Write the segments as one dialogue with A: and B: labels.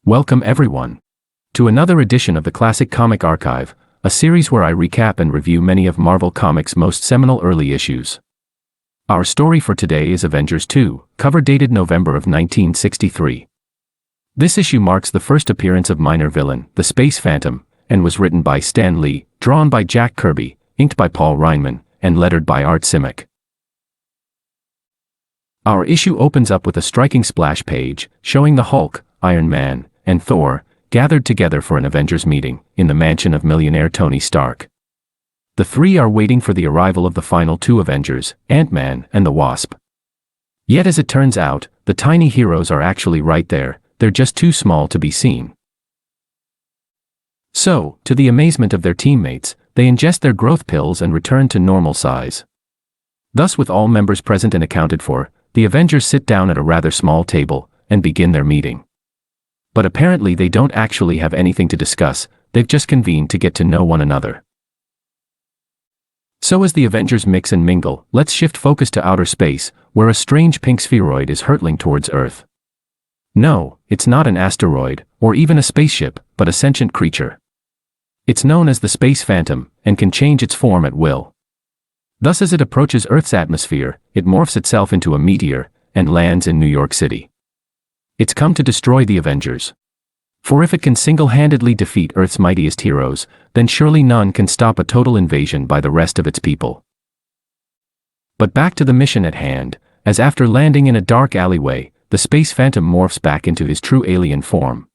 A: Welcome everyone to another edition of the Classic Comic Archive, a series where I recap and review many of Marvel Comics' most seminal early issues. Our story for today is Avengers 2, cover dated November of 1963. This issue marks the first appearance of minor villain, the Space Phantom, and was written by Stan Lee, drawn by Jack Kirby, inked by Paul Reinman, and lettered by Art Simek. Our issue opens up with a striking splash page, showing the Hulk, Iron Man, and Thor, gathered together for an Avengers meeting, in the mansion of millionaire Tony Stark. The three are waiting for the arrival of the final two Avengers, Ant-Man and the Wasp. Yet as it turns out, the tiny heroes are actually right there, they're just too small to be seen. So, to the amazement of their teammates, they ingest their growth pills and return to normal size. Thus, with all members present and accounted for, the Avengers sit down at a rather small table, and begin their meeting. But apparently they don't actually have anything to discuss, they've just convened to get to know one another. So as the Avengers mix and mingle, let's shift focus to outer space, where a strange pink spheroid is hurtling towards Earth. No, it's not an asteroid, or even a spaceship, but a sentient creature. It's known as the Space Phantom, and can change its form at will. Thus as it approaches Earth's atmosphere, it morphs itself into a meteor, and lands in New York City. It's come to destroy the Avengers. For if it can single-handedly defeat Earth's mightiest heroes, then surely none can stop a total invasion by the rest of its people. But back to the mission at hand, as after landing in a dark alleyway, the Space Phantom morphs back into his true alien form.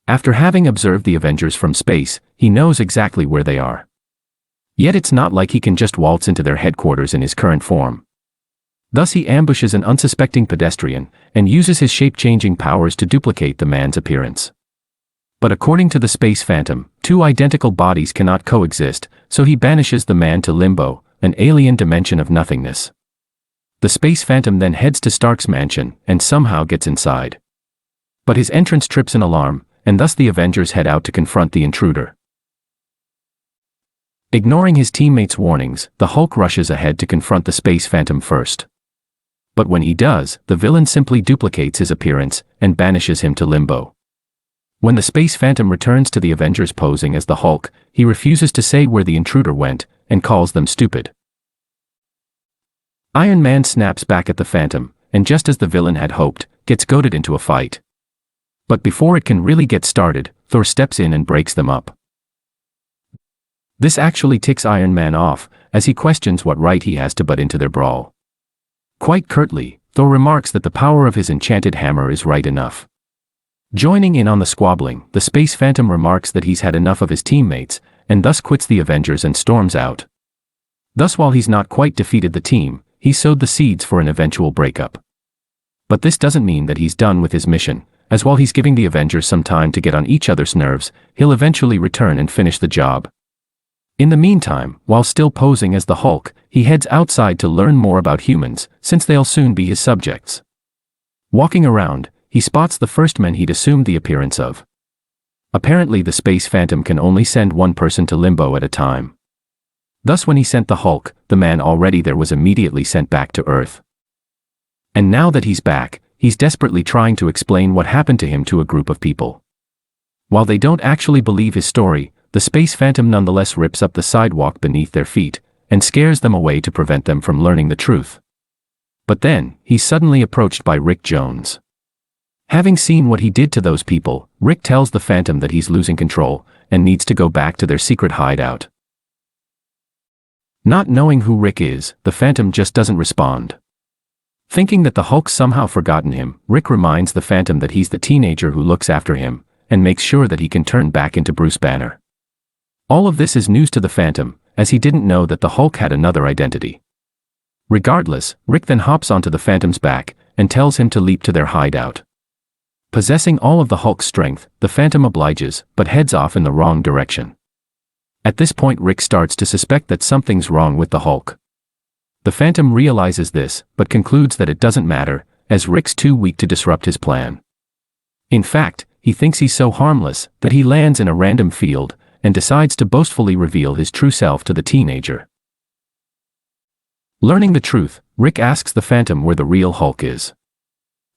A: After having observed the Avengers from space, he knows exactly where they are. Yet it's not like he can just waltz into their headquarters in his current form. Thus he ambushes an unsuspecting pedestrian, and uses his shape-changing powers to duplicate the man's appearance. But according to the Space Phantom, two identical bodies cannot coexist, so he banishes the man to Limbo, an alien dimension of nothingness. The Space Phantom then heads to Stark's mansion, and somehow gets inside. But his entrance trips an alarm, and thus the Avengers head out to confront the intruder. Ignoring his teammates' warnings, the Hulk rushes ahead to confront the Space Phantom first. But when he does, the villain simply duplicates his appearance, and banishes him to Limbo. When the Space Phantom returns to the Avengers posing as the Hulk, he refuses to say where the intruder went, and calls them stupid. Iron Man snaps back at the Phantom, and just as the villain had hoped, gets goaded into a fight. But before it can really get started, Thor steps in and breaks them up. This actually ticks Iron Man off, as he questions what right he has to butt into their brawl. Quite curtly, Thor remarks that the power of his enchanted hammer is right enough. Joining in on the squabbling, the Space Phantom remarks that he's had enough of his teammates, and thus quits the Avengers and storms out. Thus while he's not quite defeated the team, he sowed the seeds for an eventual breakup. But this doesn't mean that he's done with his mission, as while he's giving the Avengers some time to get on each other's nerves, he'll eventually return and finish the job. In the meantime, while still posing as the Hulk, he heads outside to learn more about humans, since they'll soon be his subjects. Walking around, he spots the first men he'd assumed the appearance of. Apparently the Space Phantom can only send one person to Limbo at a time. Thus when he sent the Hulk, the man already there was immediately sent back to Earth. And now that he's back, he's desperately trying to explain what happened to him to a group of people. While they don't actually believe his story, the Space Phantom nonetheless rips up the sidewalk beneath their feet, and scares them away to prevent them from learning the truth. But then, he's suddenly approached by Rick Jones. Having seen what he did to those people, Rick tells the Phantom that he's losing control, and needs to go back to their secret hideout. Not knowing who Rick is, the Phantom just doesn't respond. Thinking that the Hulk's somehow forgotten him, Rick reminds the Phantom that he's the teenager who looks after him, and makes sure that he can turn back into Bruce Banner. All of this is news to the Phantom, as he didn't know that the Hulk had another identity. Regardless, Rick then hops onto the Phantom's back, and tells him to leap to their hideout. Possessing all of the Hulk's strength, the Phantom obliges, but heads off in the wrong direction. At this point Rick starts to suspect that something's wrong with the Hulk. The Phantom realizes this, but concludes that it doesn't matter, as Rick's too weak to disrupt his plan. In fact, he thinks he's so harmless, that he lands in a random field, and decides to boastfully reveal his true self to the teenager. Learning the truth, Rick asks the Phantom where the real Hulk is.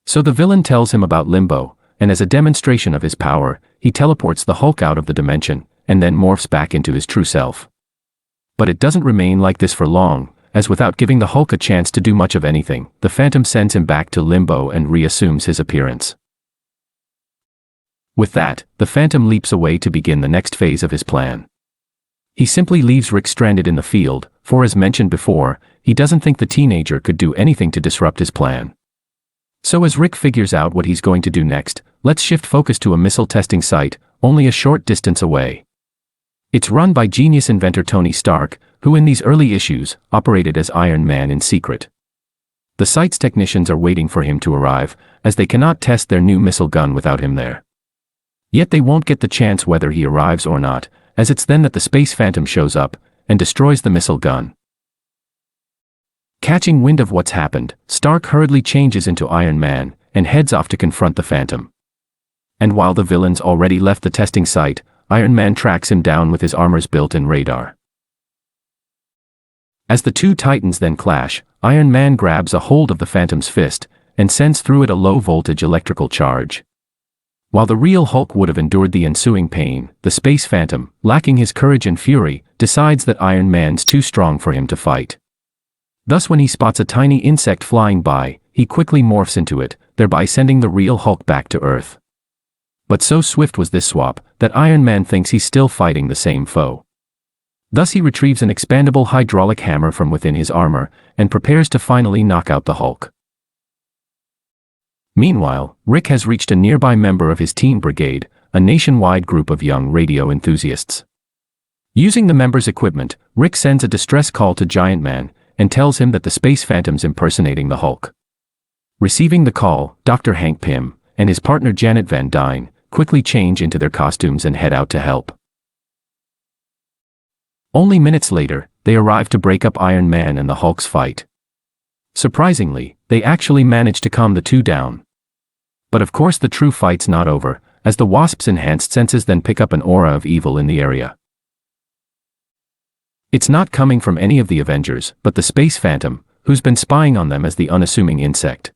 A: So the villain tells him about Limbo, and as a demonstration of his power, he teleports the Hulk out of the dimension, and then morphs back into his true self. But it doesn't remain like this for long, as without giving the Hulk a chance to do much of anything, the Phantom sends him back to Limbo and reassumes his appearance. With that, the Phantom leaps away to begin the next phase of his plan. He simply leaves Rick stranded in the field, for as mentioned before, he doesn't think the teenager could do anything to disrupt his plan. So as Rick figures out what he's going to do next, let's shift focus to a missile testing site, only a short distance away. It's run by genius inventor Tony Stark, who in these early issues, operated as Iron Man in secret. The site's technicians are waiting for him to arrive, as they cannot test their new missile gun without him there. Yet they won't get the chance whether he arrives or not, as it's then that the Space Phantom shows up, and destroys the missile gun. Catching wind of what's happened, Stark hurriedly changes into Iron Man, and heads off to confront the Phantom. And while the villains already left the testing site, Iron Man tracks him down with his armor's built-in radar. As the two titans then clash, Iron Man grabs a hold of the Phantom's fist, and sends through it a low-voltage electrical charge. While the real Hulk would have endured the ensuing pain, the Space Phantom, lacking his courage and fury, decides that Iron Man's too strong for him to fight. Thus when he spots a tiny insect flying by, he quickly morphs into it, thereby sending the real Hulk back to Earth. But so swift was this swap, that Iron Man thinks he's still fighting the same foe. Thus he retrieves an expandable hydraulic hammer from within his armor, and prepares to finally knock out the Hulk. Meanwhile, Rick has reached a nearby member of his Teen Brigade, a nationwide group of young radio enthusiasts. Using the members' equipment, Rick sends a distress call to Giant Man, and tells him that the Space Phantom's impersonating the Hulk. Receiving the call, Dr. Hank Pym, and his partner Janet Van Dyne, quickly change into their costumes and head out to help. Only minutes later, they arrive to break up Iron Man and the Hulk's fight. Surprisingly, they actually manage to calm the two down. But of course the true fight's not over, as the Wasp's enhanced senses then pick up an aura of evil in the area. It's not coming from any of the Avengers, but the Space Phantom, who's been spying on them as the unassuming insect.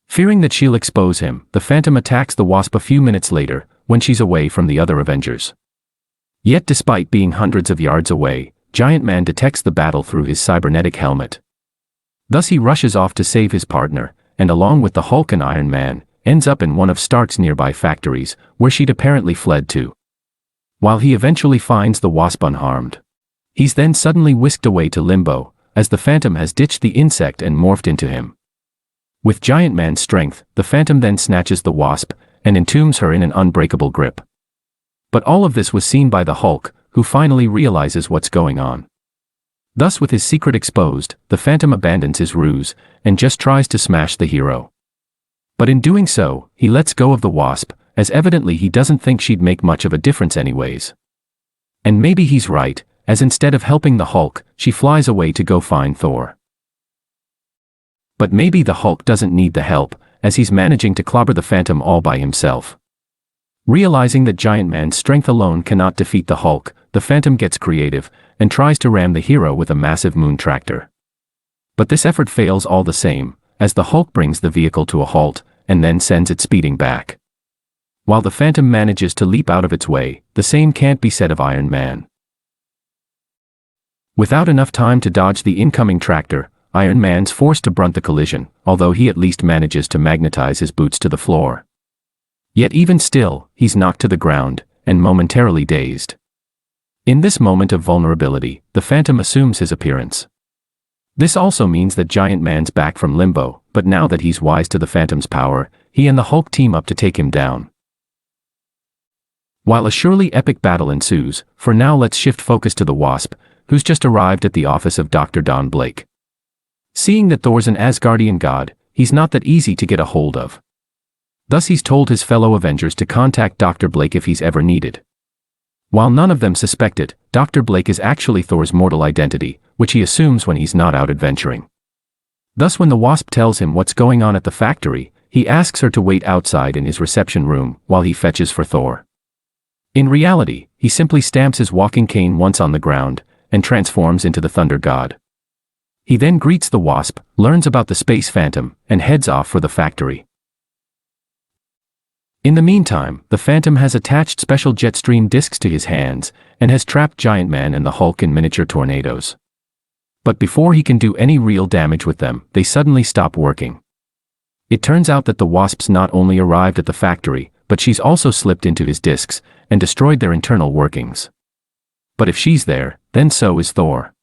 A: Fearing that she'll expose him, the Phantom attacks the Wasp a few minutes later, when she's away from the other Avengers. Yet despite being hundreds of yards away, Giant Man detects the battle through his cybernetic helmet. Thus he rushes off to save his partner, and along with the Hulk and Iron Man, ends up in one of Stark's nearby factories, where she'd apparently fled to. While he eventually finds the Wasp unharmed, he's then suddenly whisked away to Limbo, as the Phantom has ditched the insect and morphed into him. With Giant Man's strength, the Phantom then snatches the Wasp, and entombs her in an unbreakable grip. But all of this was seen by the Hulk, who finally realizes what's going on. Thus with his secret exposed, the Phantom abandons his ruse, and just tries to smash the hero. But in doing so, he lets go of the Wasp, as evidently he doesn't think she'd make much of a difference anyways. And maybe he's right, as instead of helping the Hulk, she flies away to go find Thor. But maybe the Hulk doesn't need the help, as he's managing to clobber the Phantom all by himself. Realizing that Giant Man's strength alone cannot defeat the Hulk, the Phantom gets creative, and tries to ram the hero with a massive moon tractor. But this effort fails all the same, as the Hulk brings the vehicle to a halt, and then sends it speeding back. While the Phantom manages to leap out of its way, the same can't be said of Iron Man. Without enough time to dodge the incoming tractor, Iron Man's forced to brunt the collision, although he at least manages to magnetize his boots to the floor. Yet even still, he's knocked to the ground, and momentarily dazed. In this moment of vulnerability, the Phantom assumes his appearance. This also means that Giant Man's back from Limbo, but now that he's wise to the Phantom's power, he and the Hulk team up to take him down. While a surely epic battle ensues, for now let's shift focus to the Wasp, who's just arrived at the office of Dr. Don Blake. Seeing that Thor's an Asgardian god, he's not that easy to get a hold of. Thus he's told his fellow Avengers to contact Dr. Blake if he's ever needed. While none of them suspect it, Dr. Blake is actually Thor's mortal identity, which he assumes when he's not out adventuring. Thus when the Wasp tells him what's going on at the factory, he asks her to wait outside in his reception room while he fetches for Thor. In reality, he simply stamps his walking cane once on the ground, and transforms into the Thunder God. He then greets the Wasp, learns about the Space Phantom, and heads off for the factory. In the meantime, the Phantom has attached special jet stream discs to his hands, and has trapped Giant Man and the Hulk in miniature tornadoes. But before he can do any real damage with them, they suddenly stop working. It turns out that the Wasp's not only arrived at the factory, but she's also slipped into his discs, and destroyed their internal workings. But if she's there, then so is Thor.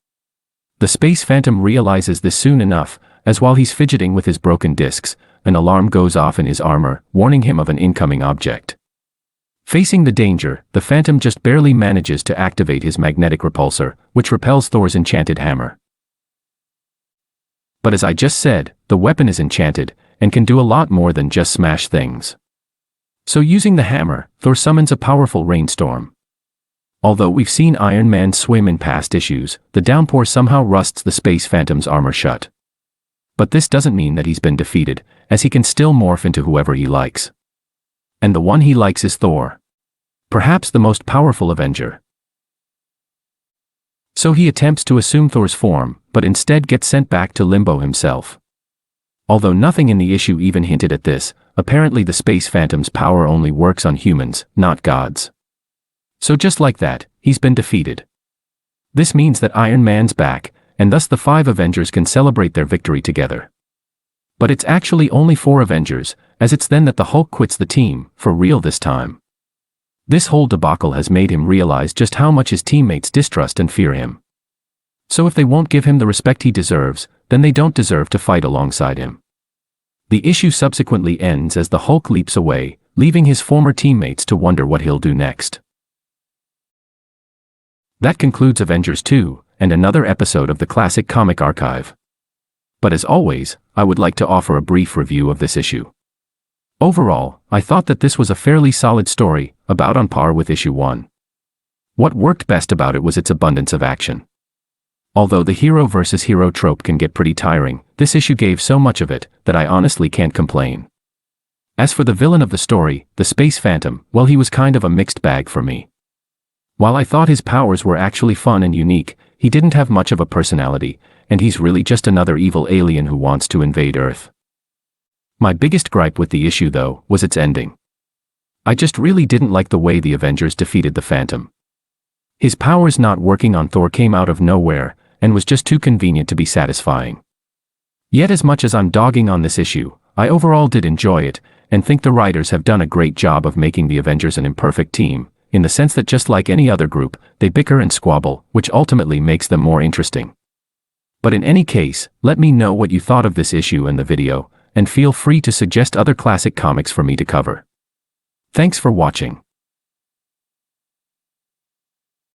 A: The Space Phantom realizes this soon enough, as while he's fidgeting with his broken discs, an alarm goes off in his armor, warning him of an incoming object. Facing the danger, the Phantom just barely manages to activate his magnetic repulsor, which repels Thor's enchanted hammer. But as I just said, the weapon is enchanted, and can do a lot more than just smash things. So using the hammer, Thor summons a powerful rainstorm. Although we've seen Iron Man swim in past issues, the downpour somehow rusts the Space Phantom's armor shut. But this doesn't mean that he's been defeated, as he can still morph into whoever he likes. And the one he likes is Thor. Perhaps the most powerful Avenger. So he attempts to assume Thor's form, but instead gets sent back to Limbo himself. Although nothing in the issue even hinted at this, apparently the Space Phantom's power only works on humans, not gods. So just like that, he's been defeated. This means that Iron Man's back, and thus the 5 Avengers can celebrate their victory together. But it's actually only 4 Avengers, as it's then that the Hulk quits the team, for real this time. This whole debacle has made him realize just how much his teammates distrust and fear him. So if they won't give him the respect he deserves, then they don't deserve to fight alongside him. The issue subsequently ends as the Hulk leaps away, leaving his former teammates to wonder what he'll do next. That concludes Avengers 2, and another episode of the Classic Comic Archive. But as always, I would like to offer a brief review of this issue. Overall, I thought that this was a fairly solid story, about on par with issue 1. What worked best about it was its abundance of action. Although the hero versus hero trope can get pretty tiring, this issue gave so much of it, that I honestly can't complain. As for the villain of the story, the Space Phantom, well, he was kind of a mixed bag for me. While I thought his powers were actually fun and unique, he didn't have much of a personality, and he's really just another evil alien who wants to invade Earth. My biggest gripe with the issue, though, was its ending. I just really didn't like the way the Avengers defeated the Phantom. His powers not working on Thor came out of nowhere, and was just too convenient to be satisfying. Yet as much as I'm dogging on this issue, I overall did enjoy it, and think the writers have done a great job of making the Avengers an imperfect team, in the sense that just like any other group, they bicker and squabble, which ultimately makes them more interesting. But in any case, let me know what you thought of this issue and the video, and feel free to suggest other classic comics for me to cover. Thanks for watching.